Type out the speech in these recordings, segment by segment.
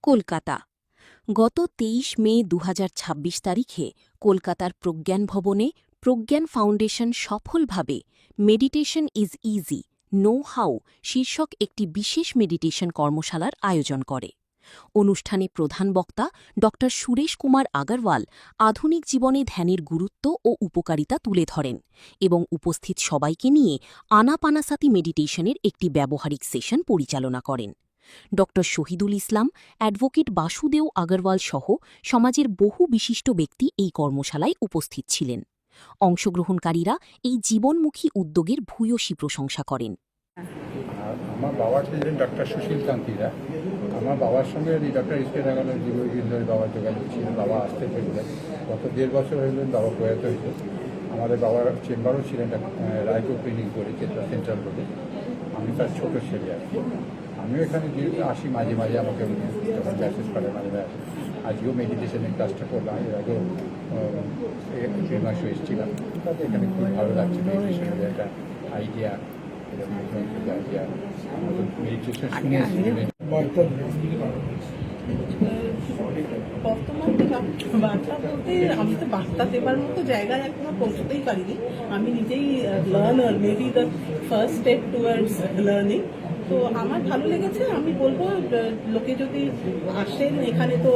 কলকাতা। গত ২৩ মে ২০২৬ তারিখে কলকাতার প্রজ্ঞান ভবনে প্রজ্ঞান ফাউন্ডেশন সফলভাবে meditation is easy know how শীর্ষক একটি বিশেষ মেডিটেশন কর্মশালার আয়োজন করে। অনুষ্ঠানে প্রধান বক্তা ড সুরেশ কুমার আগরওয়াল আধুনিক জীবনে ধ্যানের গুরুত্ব ও উপকারিতা তুলে ধরেন এবং উপস্থিত সবাইকে নিয়ে আনাপানাসাতি মেডিটেশনের একটি ব্যবহারিক সেশন পরিচালনা করেন। ড শহীদুল ইসলাম, অ্যাডভোকেট বাসুদেও আগরওয়াল সহ সমাজের বহু বিশিষ্ট ব্যক্তি এই কর্মশালায় উপস্থিত ছিলেন। অংশগ্রহণকারীরা এই জীবনমুখী উদ্যোগের ভূয়সী প্রশংসা করেন। আমার বাবা ছিলেন ডক্টর সুশীল কান্তিরা। আমার বাবার সঙ্গে ডক্টর ইস্টের আগানোর দীর্ঘদিন ধরে বাবার যোগাযোগ ছিল। বাবা আসতে পেরেছিলেন, গত ১.৫ বছর হয়েছিলেন বাবা প্রয়াত হয়েছে। আমাদের বাবার চেম্বারও ছিলেন রায়পুর ক্লিনিক করে সেন্ট্রাল রোডে। আমি তার ছোটো ছেলে আর কি। আমিও এখানে আসি মাঝে মাঝে, আমাকে যখন মেসেজ করে মাঝে মাঝে আসি। আজকেও মেডিটেশনের ক্লাসটা করলাম, এর আগেও ২ মাস এসেছিলাম। তাতে এখানে খুব ভালো লাগছে মেডিটেশনের একটা আইডিয়া। বর্তমানে বার্তা বলতে আমি তো বার্তা দেবার মতো জায়গায় এখনো পৌঁছতেই পারিনি। আমি নিজেই learner, maybe the first step towards learning. তো আমার ভালো লেগেছে। আমি বলবো লোকে যদি আসেন এখানে, তো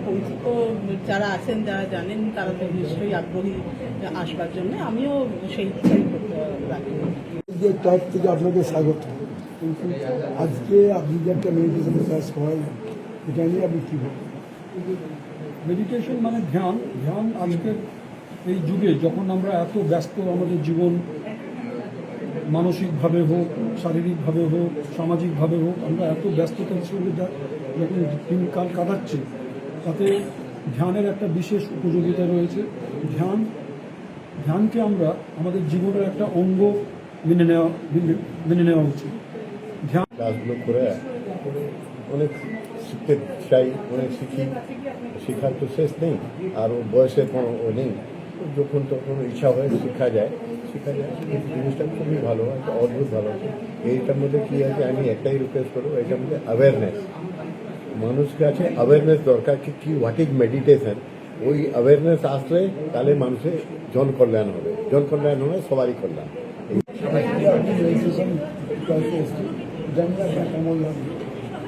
পরিচিত যারা আছেন, যারা জানেন, তারা তো নিশ্চয়ই আগ্রহী আসবার জন্য। আমিও সেই রাখি। তরফ থেকে আপনাকে স্বাগত। আজকে আপনি যে একটা মেডিটেশন ক্লাস করেন, এটা নিয়ে আপনি কী বলবেন? মেডিটেশন মানে ধ্যান। ধ্যান আজকের এই যুগে, যখন আমরা এত ব্যস্ত, আমাদের জীবন মানসিকভাবে হোক, শারীরিকভাবে হোক, সামাজিকভাবে হোক, আমরা এত ব্যস্ততার সঙ্গে যখন দিনকাল কাটাচ্ছি, তাতে ধ্যানের একটা বিশেষ উপযোগিতা রয়েছে। ধ্যানকে আমরা আমাদের জীবনের একটা অঙ্গ মেনে নেওয়া উচিত। ধ্যান ক্লাসগুলো করে অনেক শিখতে চাই, অনেক শিখি। শেখার তো শেষ নেই, আর ও বয়সের কোনো ও নেই। যখন তখন ইচ্ছা হয় শেখা যায়। এই জিনিসটা খুবই ভালো, একটা অদ্ভুত ভালো। এইটার মধ্যে কী আছে, আমি একটাই রিকোয়েস্ট করবো, এটার মধ্যে অ্যাওয়ারনেস। মানুষকে আছে অ্যাওয়ারনেস দরকার কি হোয়াট ইজ মেডিটেশন। ওই অ্যাওয়ারনেস আসলে তাহলে মানুষের জনকল্যাণ হবে, জনকল্যাণ হলে সবারই কল্যাণ।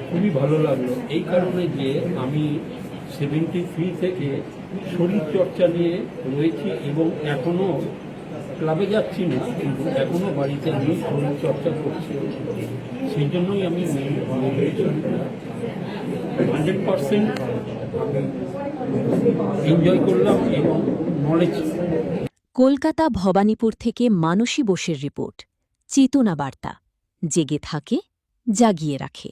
খুবই ভালো লাগলো এই কারণে যে আমি 73 থেকে শরীরচর্চা নিয়ে রয়েছি এবং এখনও ক্লাবে যাচ্ছি না, কিন্তু এখনও বাড়িতে আমি শরীরচর্চা করছি। সেই জন্যই আমি 100% আমি এনজয় করলাম এবং নলেজ। কলকাতা ভবানীপুর থেকে মানসী বোসের রিপোর্ট, চেতনা বার্তা, জেগে থাকে, জাগিয়ে রাখে।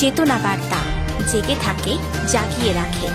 চেতনা বার্তা, জেগে থাকে, জাগিয়ে রাখে।